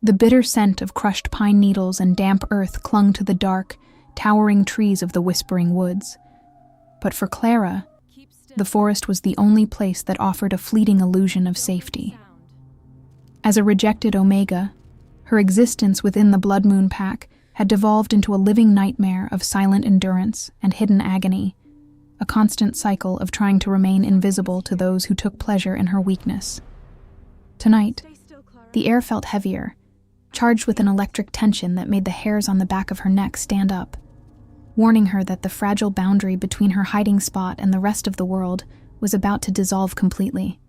The bitter scent of crushed pine needles and damp earth clung to the dark, towering trees of the whispering woods. But for Clara, the forest was the only place that offered a fleeting illusion of safety. As a rejected Omega, her existence within the Blood Moon Pack had devolved into a living nightmare of silent endurance and hidden agony, a constant cycle of trying to remain invisible to those who took pleasure in her weakness. Tonight, the air felt heavier, charged with an electric tension that made the hairs on the back of her neck stand up, warning her that the fragile boundary between her hiding spot and the rest of the world was about to dissolve completely.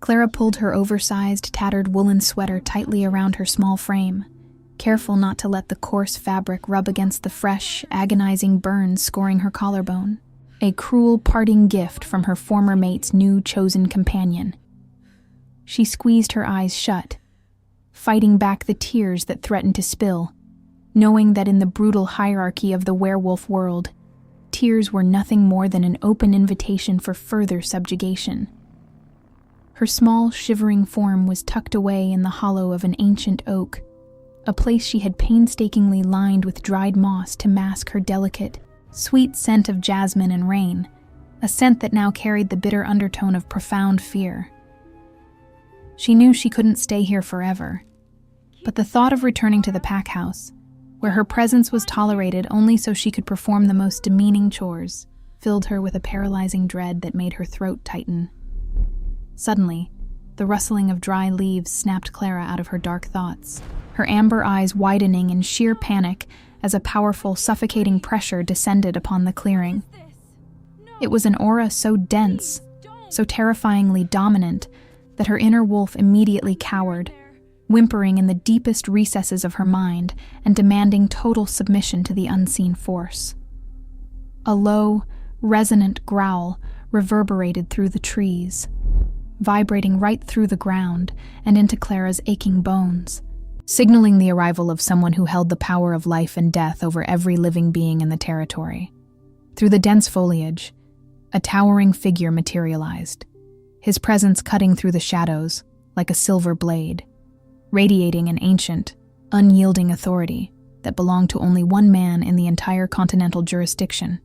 Clara pulled her oversized, tattered woolen sweater tightly around her small frame, careful not to let the coarse fabric rub against the fresh, agonizing burns scoring her collarbone, a cruel parting gift from her former mate's new chosen companion. She squeezed her eyes shut, fighting back the tears that threatened to spill, knowing that in the brutal hierarchy of the werewolf world, tears were nothing more than an open invitation for further subjugation. Her small, shivering form was tucked away in the hollow of an ancient oak, a place she had painstakingly lined with dried moss to mask her delicate, sweet scent of jasmine and rain, a scent that now carried the bitter undertone of profound fear. She knew she couldn't stay here forever, but the thought of returning to the pack house, where her presence was tolerated only so she could perform the most demeaning chores, filled her with a paralyzing dread that made her throat tighten. Suddenly, the rustling of dry leaves snapped Clara out of her dark thoughts, her amber eyes widening in sheer panic as a powerful, suffocating pressure descended upon the clearing. It was an aura so dense, so terrifyingly dominant, that her inner wolf immediately cowered, whimpering in the deepest recesses of her mind and demanding total submission to the unseen force. A low, resonant growl reverberated through the trees, vibrating right through the ground and into Clara's aching bones, signaling the arrival of someone who held the power of life and death over every living being in the territory. Through the dense foliage, a towering figure materialized, his presence cutting through the shadows like a silver blade, radiating an ancient, unyielding authority that belonged to only one man in the entire continental jurisdiction.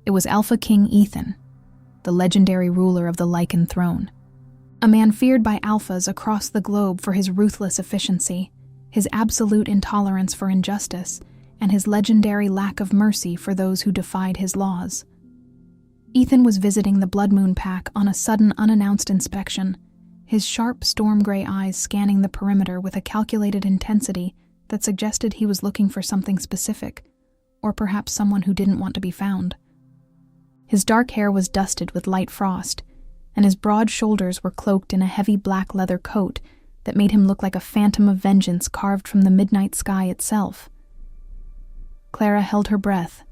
It was Alpha King Ethan, the legendary ruler of the Lycan throne, a man feared by alphas across the globe for his ruthless efficiency, his absolute intolerance for injustice, and his legendary lack of mercy for those who defied his laws. Ethan was visiting the Blood Moon Pack on a sudden unannounced inspection, his sharp storm-gray eyes scanning the perimeter with a calculated intensity that suggested he was looking for something specific, or perhaps someone who didn't want to be found. His dark hair was dusted with light frost, and his broad shoulders were cloaked in a heavy black leather coat that made him look like a phantom of vengeance carved from the midnight sky itself. Clara held her breath,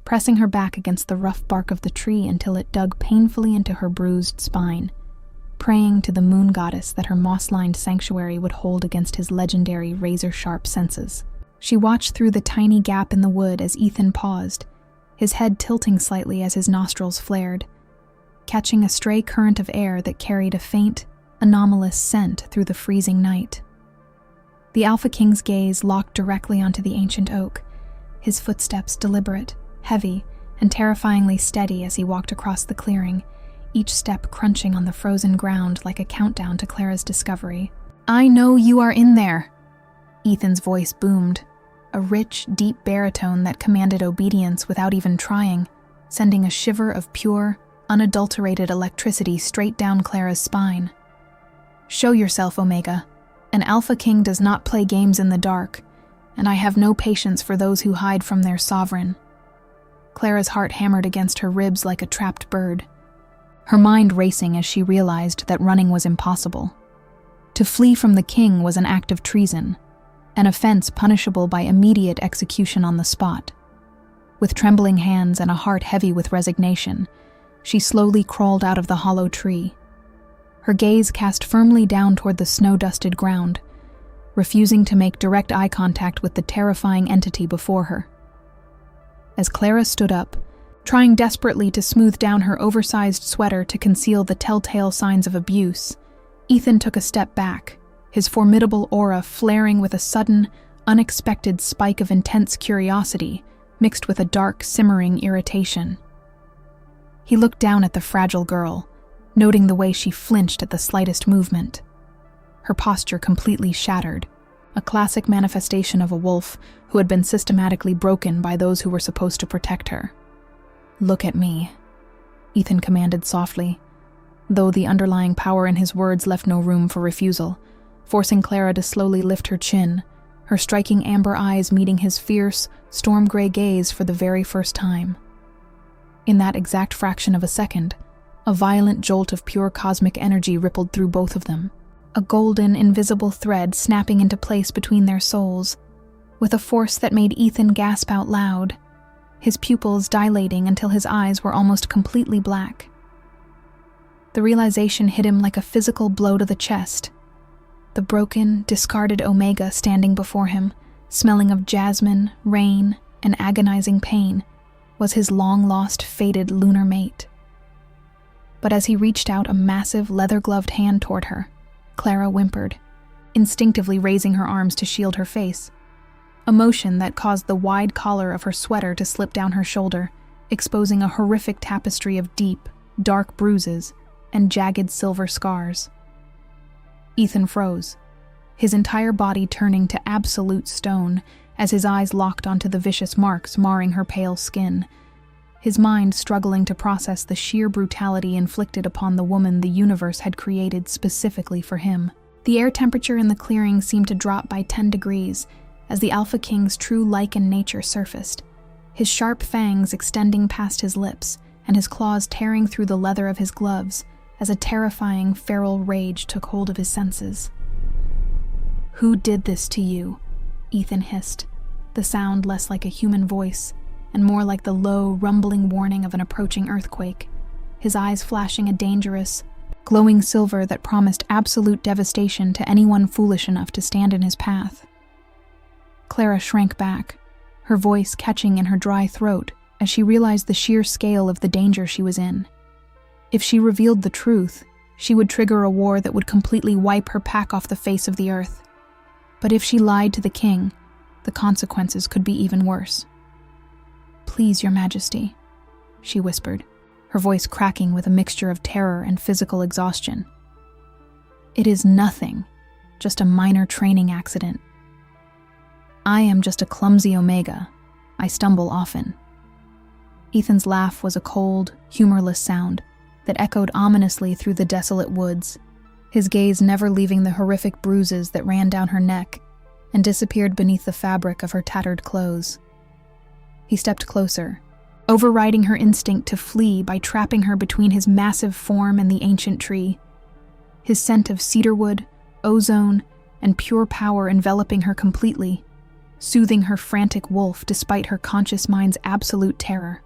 pressing her back against the rough bark of the tree until it dug painfully into her bruised spine, praying to the moon goddess that her moss-lined sanctuary would hold against his legendary razor-sharp senses. She watched through the tiny gap in the wood as Ethan paused, his head tilting slightly as his nostrils flared, catching a stray current of air that carried a faint, anomalous scent through the freezing night. The Alpha King's gaze locked directly onto the ancient oak, his footsteps deliberate, heavy, and terrifyingly steady as he walked across the clearing, each step crunching on the frozen ground like a countdown to Clara's discovery. "I know you are in there," Ethan's voice boomed, a rich, deep baritone that commanded obedience without even trying, sending a shiver of pure, unadulterated electricity straight down Clara's spine. "Show yourself, Omega. An Alpha King does not play games in the dark, and I have no patience for those who hide from their sovereign." Clara's heart hammered against her ribs like a trapped bird, her mind racing as she realized that running was impossible. To flee from the king was an act of treason, an offense punishable by immediate execution on the spot. With trembling hands and a heart heavy with resignation, she slowly crawled out of the hollow tree, her gaze cast firmly down toward the snow-dusted ground, refusing to make direct eye contact with the terrifying entity before her. As Clara stood up, trying desperately to smooth down her oversized sweater to conceal the telltale signs of abuse, Ethan took a step back, his formidable aura flaring with a sudden, unexpected spike of intense curiosity mixed with a dark, simmering irritation. He looked down at the fragile girl, noting the way she flinched at the slightest movement. Her posture completely shattered, a classic manifestation of a wolf who had been systematically broken by those who were supposed to protect her. "Look at me," Ethan commanded softly, though the underlying power in his words left no room for refusal, forcing Clara to slowly lift her chin, her striking amber eyes meeting his fierce, storm-gray gaze for the very first time. In that exact fraction of a second, a violent jolt of pure cosmic energy rippled through both of them, a golden, invisible thread snapping into place between their souls, with a force that made Ethan gasp out loud, his pupils dilating until his eyes were almost completely black. The realization hit him like a physical blow to the chest. The broken, discarded Omega standing before him, smelling of jasmine, rain, and agonizing pain, was his long-lost, fated lunar mate. But as he reached out a massive, leather-gloved hand toward her, Clara whimpered, instinctively raising her arms to shield her face, a motion that caused the wide collar of her sweater to slip down her shoulder, exposing a horrific tapestry of deep, dark bruises and jagged silver scars. Ethan froze, his entire body turning to absolute stone as his eyes locked onto the vicious marks marring her pale skin, his mind struggling to process the sheer brutality inflicted upon the woman the universe had created specifically for him. The air temperature in the clearing seemed to drop by 10 degrees as the Alpha King's true lichen nature surfaced, his sharp fangs extending past his lips and his claws tearing through the leather of his gloves as a terrifying, feral rage took hold of his senses. "Who did this to you?" Ethan hissed, the sound less like a human voice and more like the low, rumbling warning of an approaching earthquake, his eyes flashing a dangerous, glowing silver that promised absolute devastation to anyone foolish enough to stand in his path. Clara shrank back, her voice catching in her dry throat as she realized the sheer scale of the danger she was in. If she revealed the truth, she would trigger a war that would completely wipe her pack off the face of the earth. But if she lied to the king, the consequences could be even worse. "Please, Your Majesty," she whispered, her voice cracking with a mixture of terror and physical exhaustion. "It is nothing, just a minor training accident. I am just a clumsy Omega. I stumble often." Ethan's laugh was a cold, humorless sound that echoed ominously through the desolate woods, his gaze never leaving the horrific bruises that ran down her neck and disappeared beneath the fabric of her tattered clothes. He stepped closer, overriding her instinct to flee by trapping her between his massive form and the ancient tree, his scent of cedarwood, ozone, and pure power enveloping her completely, soothing her frantic wolf despite her conscious mind's absolute terror.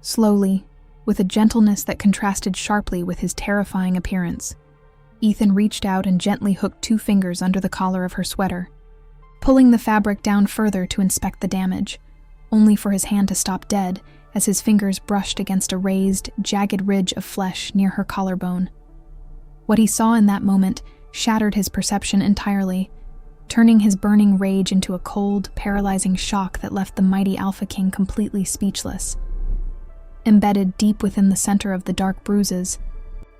Slowly, with a gentleness that contrasted sharply with his terrifying appearance, Ethan reached out and gently hooked 2 fingers under the collar of her sweater, pulling the fabric down further to inspect the damage, only for his hand to stop dead as his fingers brushed against a raised, jagged ridge of flesh near her collarbone. What he saw in that moment shattered his perception entirely, turning his burning rage into a cold, paralyzing shock that left the mighty Alpha King completely speechless. Embedded deep within the center of the dark bruises,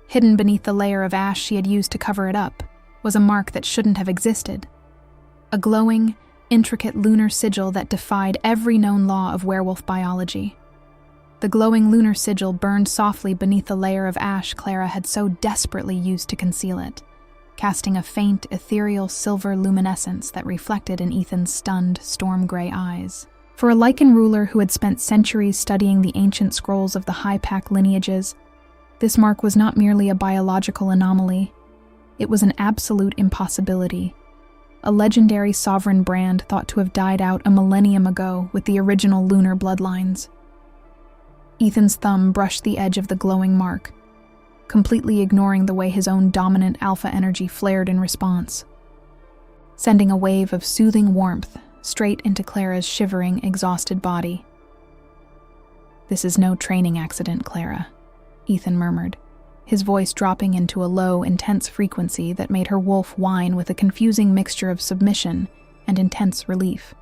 hidden beneath the layer of ash she had used to cover it up, was a mark that shouldn't have existed. A glowing, intricate lunar sigil that defied every known law of werewolf biology. The glowing lunar sigil burned softly beneath the layer of ash Clara had so desperately used to conceal it, casting a faint, ethereal silver luminescence that reflected in Ethan's stunned, storm-gray eyes. For a lichen ruler who had spent centuries studying the ancient scrolls of the High Pack lineages, this mark was not merely a biological anomaly. It was an absolute impossibility. A legendary sovereign brand thought to have died out a millennium ago with the original lunar bloodlines. Ethan's thumb brushed the edge of the glowing mark, completely ignoring the way his own dominant alpha energy flared in response, sending a wave of soothing warmth straight into Clara's shivering, exhausted body. "This is no training accident, Clara," Ethan murmured, his voice dropping into a low, intense frequency that made her wolf whine with a confusing mixture of submission and intense relief.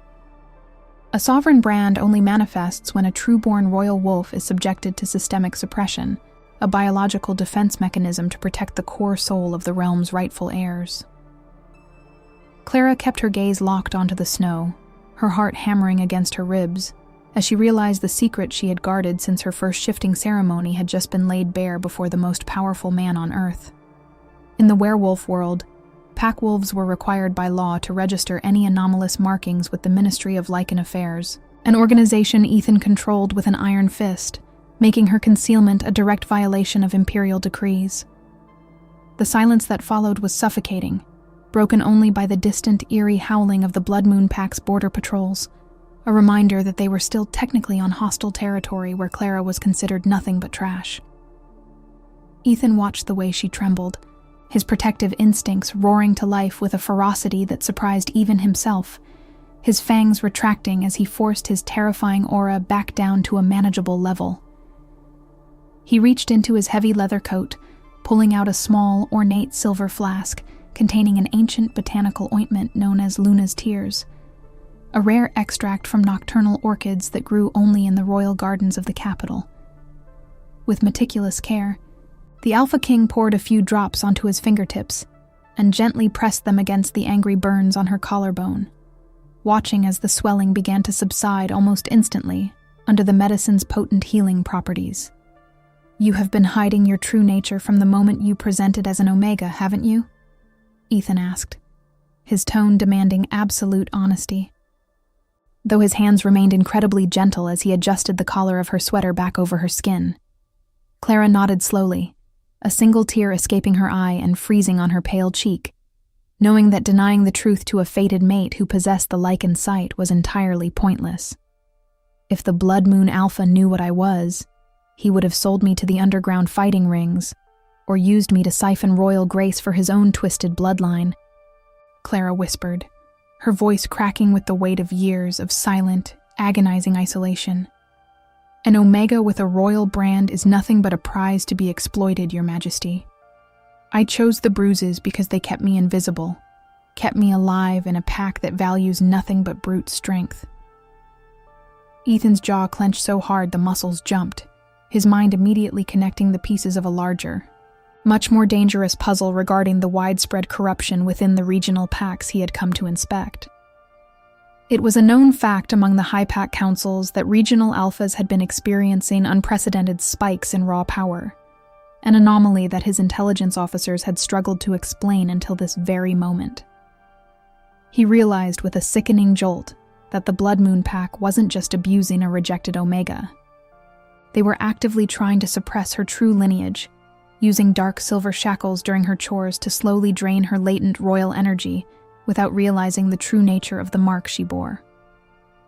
A sovereign brand only manifests when a true-born royal wolf is subjected to systemic suppression, a biological defense mechanism to protect the core soul of the realm's rightful heirs. Clara kept her gaze locked onto the snow, her heart hammering against her ribs, as she realized the secret she had guarded since her first shifting ceremony had just been laid bare before the most powerful man on Earth. In the werewolf world, pack wolves were required by law to register any anomalous markings with the Ministry of Lycan Affairs, an organization Ethan controlled with an iron fist, making her concealment a direct violation of imperial decrees. The silence that followed was suffocating, broken only by the distant, eerie howling of the Blood Moon Pack's border patrols, a reminder that they were still technically on hostile territory where Clara was considered nothing but trash. Ethan watched the way she trembled, his protective instincts roaring to life with a ferocity that surprised even himself, his fangs retracting as he forced his terrifying aura back down to a manageable level. He reached into his heavy leather coat, pulling out a small, ornate silver flask containing an ancient botanical ointment known as Luna's Tears, a rare extract from nocturnal orchids that grew only in the royal gardens of the capital. With meticulous care, the Alpha King poured a few drops onto his fingertips and gently pressed them against the angry burns on her collarbone, watching as the swelling began to subside almost instantly under the medicine's potent healing properties. "You have been hiding your true nature from the moment you presented as an Omega, haven't you?" Ethan asked, his tone demanding absolute honesty. Though his hands remained incredibly gentle as he adjusted the collar of her sweater back over her skin. Clara nodded slowly, a single tear escaping her eye and freezing on her pale cheek, knowing that denying the truth to a fated mate who possessed the Lycan sight was entirely pointless. If the Blood Moon Alpha knew what I was, he would have sold me to the underground fighting rings, or used me to siphon royal grace for his own twisted bloodline, Clara whispered, her voice cracking with the weight of years of silent, agonizing isolation. "An Omega with a royal brand is nothing but a prize to be exploited, Your Majesty. I chose the Bruises because they kept me invisible, kept me alive in a pack that values nothing but brute strength." Ethan's jaw clenched so hard the muscles jumped, his mind immediately connecting the pieces of a larger, much more dangerous puzzle regarding the widespread corruption within the regional packs he had come to inspect. It was a known fact among the high pack councils that regional alphas had been experiencing unprecedented spikes in raw power, an anomaly that his intelligence officers had struggled to explain until this very moment. He realized with a sickening jolt that the Blood Moon Pack wasn't just abusing a rejected Omega. They were actively trying to suppress her true lineage, using dark silver shackles during her chores to slowly drain her latent royal energy without realizing the true nature of the mark she bore.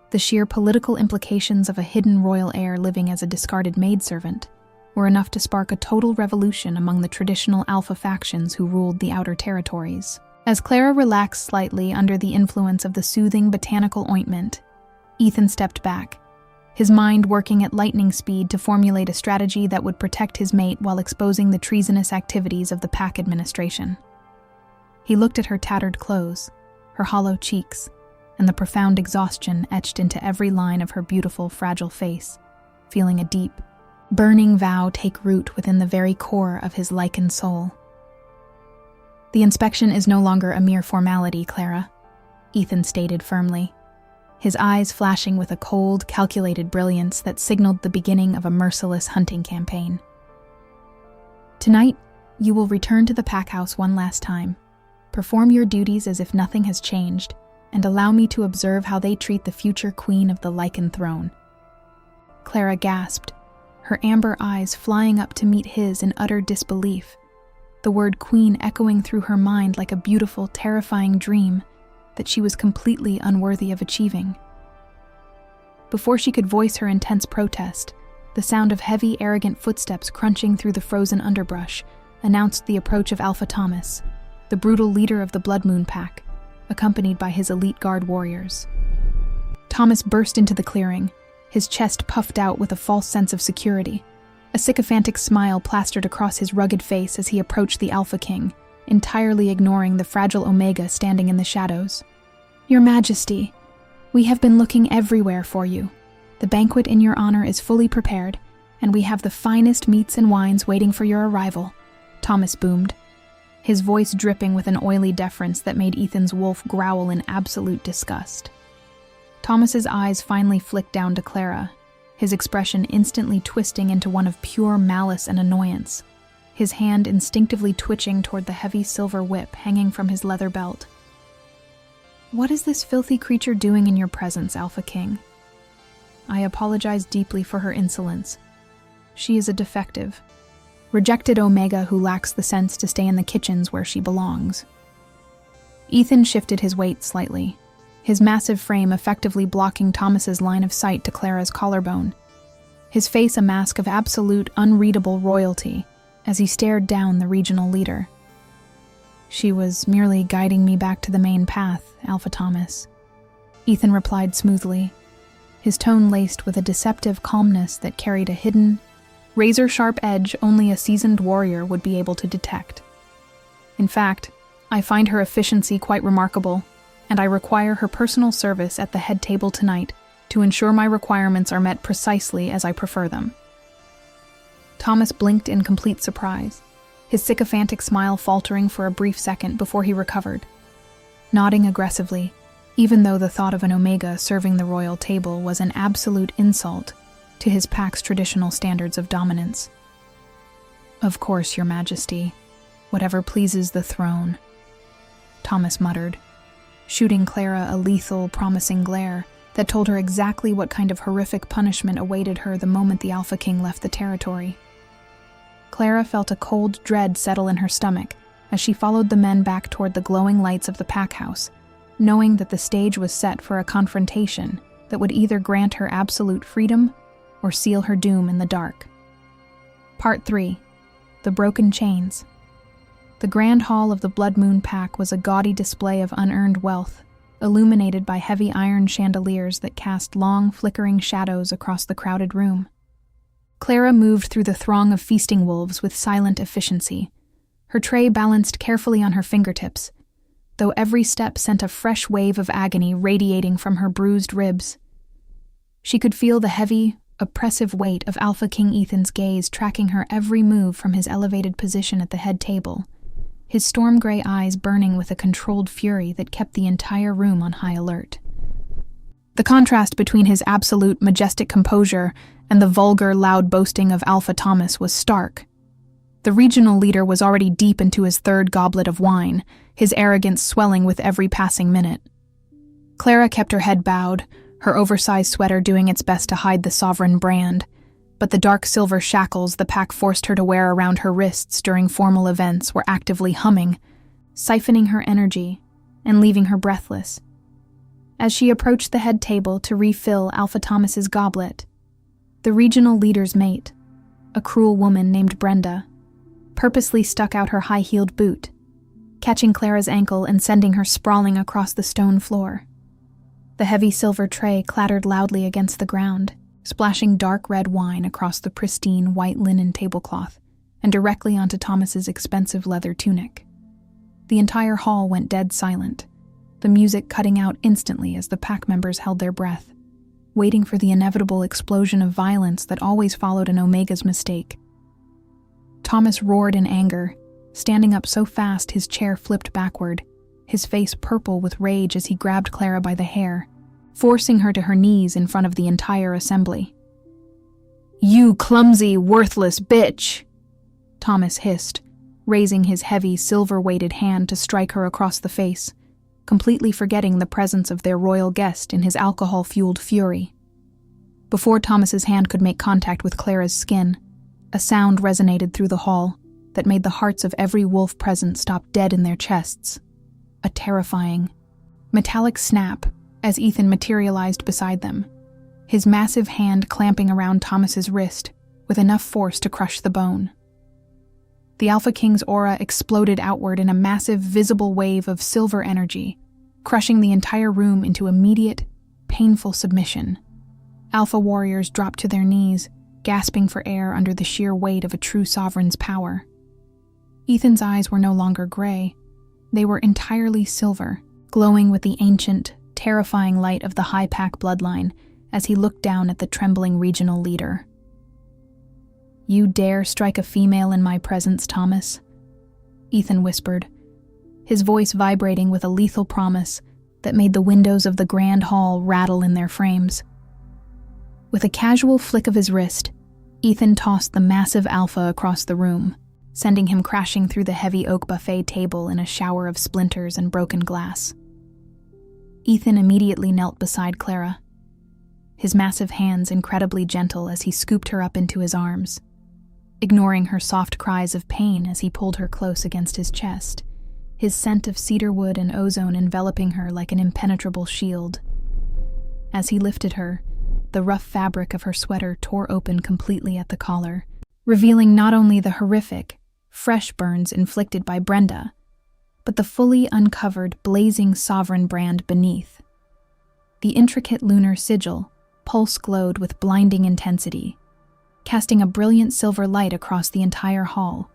The sheer political implications of a hidden royal heir living as a discarded maidservant were enough to spark a total revolution among the traditional alpha factions who ruled the outer territories. As Clara relaxed slightly under the influence of the soothing botanical ointment, Ethan stepped back, his mind working at lightning speed to formulate a strategy that would protect his mate while exposing the treasonous activities of the pack administration. He looked at her tattered clothes, her hollow cheeks, and the profound exhaustion etched into every line of her beautiful, fragile face, feeling a deep, burning vow take root within the very core of his Lycan soul. "The inspection is no longer a mere formality, Clara," Ethan stated firmly, his eyes flashing with a cold, calculated brilliance that signaled the beginning of a merciless hunting campaign. "Tonight, you will return to the pack house one last time, perform your duties as if nothing has changed, and allow me to observe how they treat the future queen of the Lycan throne." Clara gasped, her amber eyes flying up to meet his in utter disbelief, the word queen echoing through her mind like a beautiful, terrifying dream that she was completely unworthy of achieving. Before she could voice her intense protest, the sound of heavy, arrogant footsteps crunching through the frozen underbrush announced the approach of Alpha Thomas, the brutal leader of the Blood Moon Pack, accompanied by his elite guard warriors. Thomas burst into the clearing, his chest puffed out with a false sense of security, A sycophantic smile plastered across his rugged face as he approached the Alpha King, entirely ignoring the fragile Omega standing in the shadows. "Your Majesty, we have been looking everywhere for you. The banquet in your honor is fully prepared, and we have the finest meats and wines waiting for your arrival," Thomas boomed, his voice dripping with an oily deference that made Ethan's wolf growl in absolute disgust. Thomas's eyes finally flicked down to Clara, his expression instantly twisting into one of pure malice and annoyance, his hand instinctively twitching toward the heavy silver whip hanging from his leather belt. "What is this filthy creature doing in your presence, Alpha King?" I apologize deeply for her insolence. She is a defective, rejected Omega who lacks the sense to stay in the kitchens where she belongs. Ethan shifted his weight slightly, his massive frame effectively blocking Thomas's line of sight to Clara's collarbone, his face a mask of absolute, unreadable royalty as he stared down the regional leader. "She was merely guiding me back to the main path, Alpha Thomas," Ethan replied smoothly, his tone laced with a deceptive calmness that carried a hidden, razor-sharp edge only a seasoned warrior would be able to detect. "In fact, I find her efficiency quite remarkable, and I require her personal service at the head table tonight to ensure my requirements are met precisely as I prefer them." Thomas blinked in complete surprise, his sycophantic smile faltering for a brief second before he recovered, nodding aggressively, even though the thought of an Omega serving the royal table was an absolute insult to his pack's traditional standards of dominance. "Of course, Your Majesty, whatever pleases the throne," Thomas muttered, shooting Clara a lethal, promising glare that told her exactly what kind of horrific punishment awaited her the moment the Alpha King left the territory. Clara felt a cold dread settle in her stomach as she followed the men back toward the glowing lights of the pack house, knowing that the stage was set for a confrontation that would either grant her absolute freedom or seal her doom in the dark. Part 3. The Broken Chains. The grand hall of the Blood Moon Pack was a gaudy display of unearned wealth, illuminated by heavy iron chandeliers that cast long, flickering shadows across the crowded room. Clara moved through the throng of feasting wolves with silent efficiency, her tray balanced carefully on her fingertips, though every step sent a fresh wave of agony radiating from her bruised ribs. She could feel the heavy, oppressive weight of Alpha King Ethan's gaze tracking her every move from his elevated position at the head table, his storm-gray eyes burning with a controlled fury that kept the entire room on high alert. The contrast between his absolute, majestic composure and the vulgar, loud boasting of Alpha Thomas was stark. The regional leader was already deep into his third goblet of wine, his arrogance swelling with every passing minute. Clara kept her head bowed, her oversized sweater doing its best to hide the sovereign brand, but the dark silver shackles the pack forced her to wear around her wrists during formal events were actively humming, siphoning her energy and leaving her breathless. As she approached the head table to refill Alpha Thomas's goblet, the regional leader's mate, a cruel woman named Brenda, purposely stuck out her high-heeled boot, catching Clara's ankle and sending her sprawling across the stone floor. The heavy silver tray clattered loudly against the ground, splashing dark red wine across the pristine white linen tablecloth and directly onto Thomas's expensive leather tunic. The entire hall went dead silent, the music cutting out instantly as the pack members held their breath, waiting for the inevitable explosion of violence that always followed an Omega's mistake. Thomas roared in anger, standing up so fast his chair flipped backward, his face purple with rage as he grabbed Clara by the hair, forcing her to her knees in front of the entire assembly. "You clumsy, worthless bitch!" Thomas hissed, raising his heavy, silver-weighted hand to strike her across the face, completely forgetting the presence of their royal guest in his alcohol-fueled fury. Before Thomas's hand could make contact with Clara's skin, a sound resonated through the hall that made the hearts of every wolf present stop dead in their chests. A terrifying, metallic snap as Ethan materialized beside them, his massive hand clamping around Thomas's wrist with enough force to crush the bone. The Alpha King's aura exploded outward in a massive, visible wave of silver energy, crushing the entire room into immediate, painful submission. Alpha warriors dropped to their knees, gasping for air under the sheer weight of a true sovereign's power. Ethan's eyes were no longer gray. They were entirely silver, glowing with the ancient, terrifying light of the High Pack bloodline as he looked down at the trembling regional leader. "You dare strike a female in my presence, Thomas?" Ethan whispered, his voice vibrating with a lethal promise that made the windows of the grand hall rattle in their frames. With a casual flick of his wrist, Ethan tossed the massive Alpha across the room, sending him crashing through the heavy oak buffet table in a shower of splinters and broken glass. Ethan immediately knelt beside Clara, his massive hands incredibly gentle as he scooped her up into his arms, ignoring her soft cries of pain as he pulled her close against his chest, his scent of cedarwood and ozone enveloping her like an impenetrable shield. As he lifted her, the rough fabric of her sweater tore open completely at the collar, revealing not only the horrific, fresh burns inflicted by Brenda, but the fully uncovered, blazing sovereign brand beneath. The intricate lunar sigil pulse-glowed with blinding intensity, casting a brilliant silver light across the entire hall,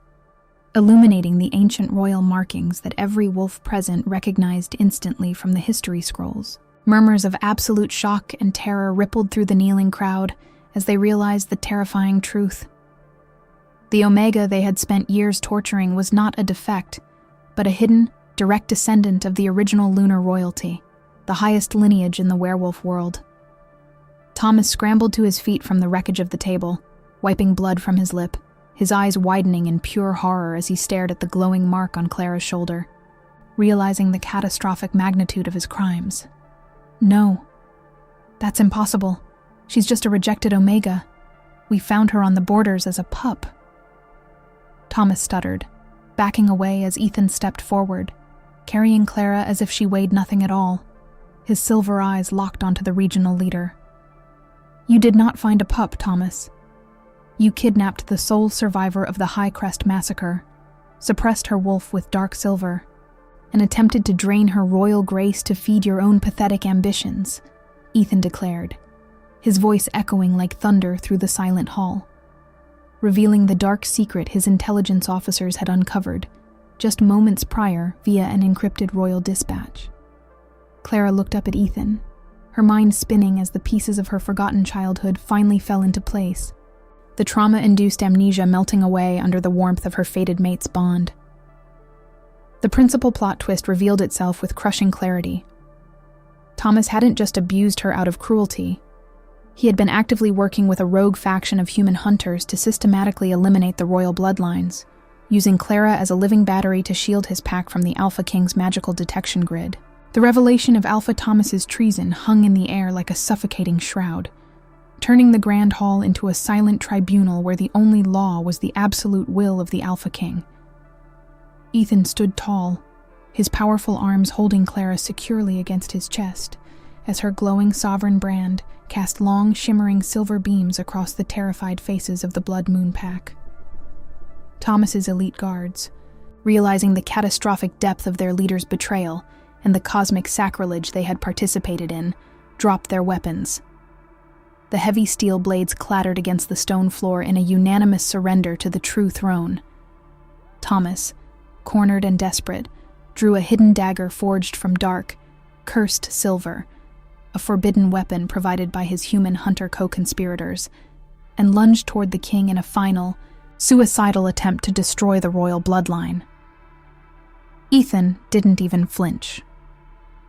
illuminating the ancient royal markings that every wolf present recognized instantly from the history scrolls. Murmurs of absolute shock and terror rippled through the kneeling crowd as they realized the terrifying truth. The Omega they had spent years torturing was not a defect, but a hidden, direct descendant of the original lunar royalty, the highest lineage in the werewolf world. Thomas scrambled to his feet from the wreckage of the table, wiping blood from his lip, his eyes widening in pure horror as he stared at the glowing mark on Clara's shoulder, realizing the catastrophic magnitude of his crimes. "No, that's impossible. She's just a rejected Omega. We found her on the borders as a pup." Thomas stuttered, backing away as Ethan stepped forward, carrying Clara as if she weighed nothing at all, his silver eyes locked onto the regional leader. "You did not find a pup, Thomas. You kidnapped the sole survivor of the High Crest massacre, suppressed her wolf with dark silver, and attempted to drain her royal grace to feed your own pathetic ambitions," Ethan declared, his voice echoing like thunder through the silent hall, revealing the dark secret his intelligence officers had uncovered just moments prior via an encrypted royal dispatch. Clara looked up at Ethan, her mind spinning as the pieces of her forgotten childhood finally fell into place, the trauma-induced amnesia melting away under the warmth of her fated mate's bond. The principal plot twist revealed itself with crushing clarity. Thomas hadn't just abused her out of cruelty. He had been actively working with a rogue faction of human hunters to systematically eliminate the royal bloodlines, using Clara as a living battery to shield his pack from the Alpha King's magical detection grid. The revelation of Alpha Thomas's treason hung in the air like a suffocating shroud, turning the Grand Hall into a silent tribunal where the only law was the absolute will of the Alpha King. Ethan stood tall, his powerful arms holding Clara securely against his chest, as her glowing sovereign brand cast long, shimmering silver beams across the terrified faces of the Blood Moon Pack. Thomas's elite guards, realizing the catastrophic depth of their leader's betrayal and the cosmic sacrilege they had participated in, dropped their weapons. The heavy steel blades clattered against the stone floor in a unanimous surrender to the true throne. Thomas, cornered and desperate, drew a hidden dagger forged from dark, cursed silver, a forbidden weapon provided by his human hunter co-conspirators, and lunged toward the king in a final, suicidal attempt to destroy the royal bloodline. Ethan didn't even flinch.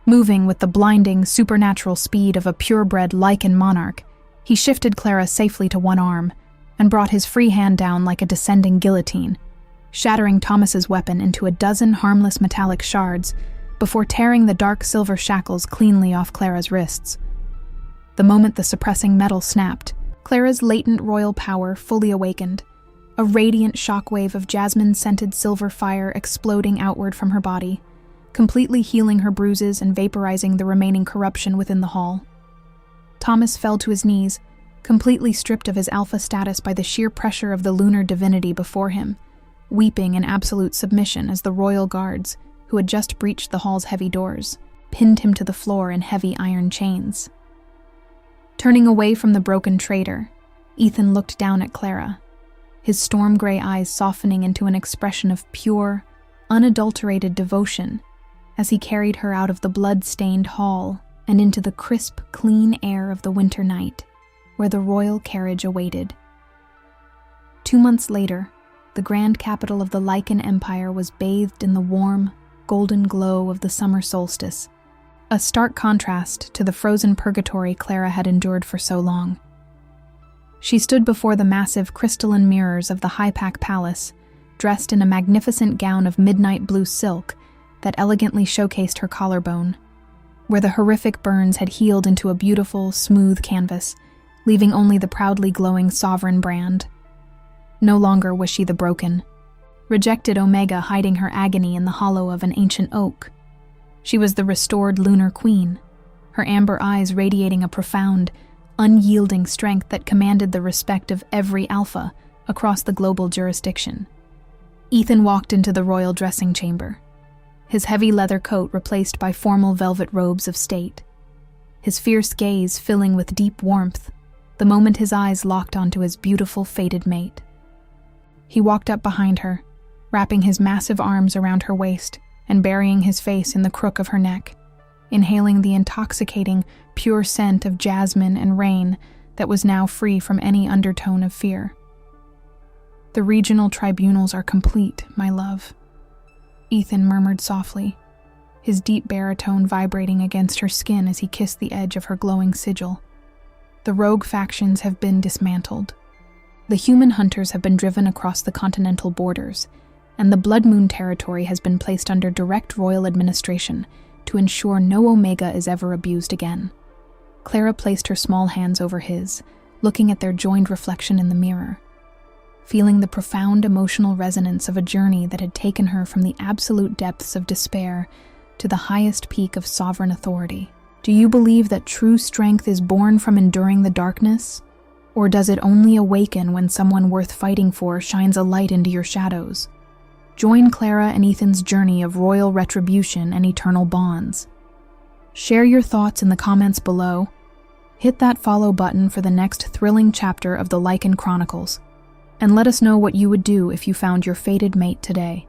Moving with the blinding, supernatural speed of a purebred lichen monarch, he shifted Clara safely to one arm and brought his free hand down like a descending guillotine, shattering Thomas's weapon into a dozen harmless metallic shards before tearing the dark silver shackles cleanly off Clara's wrists. The moment the suppressing metal snapped, Clara's latent royal power fully awakened, a radiant shockwave of jasmine-scented silver fire exploding outward from her body, completely healing her bruises and vaporizing the remaining corruption within the hall. Thomas fell to his knees, completely stripped of his alpha status by the sheer pressure of the lunar divinity before him, weeping in absolute submission as the royal guards, who had just breached the hall's heavy doors, pinned him to the floor in heavy iron chains. Turning away from the broken traitor, Ethan looked down at Clara, his storm gray eyes softening into an expression of pure, unadulterated devotion as he carried her out of the blood-stained hall and into the crisp, clean air of the winter night, where the royal carriage awaited. 2 months later, the grand capital of the Lycan Empire was bathed in the warm, golden glow of the summer solstice, a stark contrast to the frozen purgatory Clara had endured for so long. She stood before the massive crystalline mirrors of the Hypack Palace, dressed in a magnificent gown of midnight blue silk that elegantly showcased her collarbone, where the horrific burns had healed into a beautiful, smooth canvas, leaving only the proudly glowing sovereign brand. No longer was she the broken, rejected Omega hiding her agony in the hollow of an ancient oak. She was the restored lunar queen, her amber eyes radiating a profound, unyielding strength that commanded the respect of every alpha across the global jurisdiction. Ethan walked into the royal dressing chamber, his heavy leather coat replaced by formal velvet robes of state, his fierce gaze filling with deep warmth the moment his eyes locked onto his beautiful fated mate. He walked up behind her, wrapping his massive arms around her waist and burying his face in the crook of her neck, inhaling the intoxicating, pure scent of jasmine and rain that was now free from any undertone of fear. "The regional tribunals are complete, my love," Ethan murmured softly, his deep baritone vibrating against her skin as he kissed the edge of her glowing sigil. "The rogue factions have been dismantled. The human hunters have been driven across the continental borders, and the Blood Moon territory has been placed under direct royal administration to ensure no Omega is ever abused again." Clara placed her small hands over his, looking at their joined reflection in the mirror, feeling the profound emotional resonance of a journey that had taken her from the absolute depths of despair to the highest peak of sovereign authority. "Do you believe that true strength is born from enduring the darkness? Or does it only awaken when someone worth fighting for shines a light into your shadows?" Join Clara and Ethan's journey of royal retribution and eternal bonds. Share your thoughts in the comments below. Hit that follow button for the next thrilling chapter of the Lycan Chronicles, and let us know what you would do if you found your fated mate today.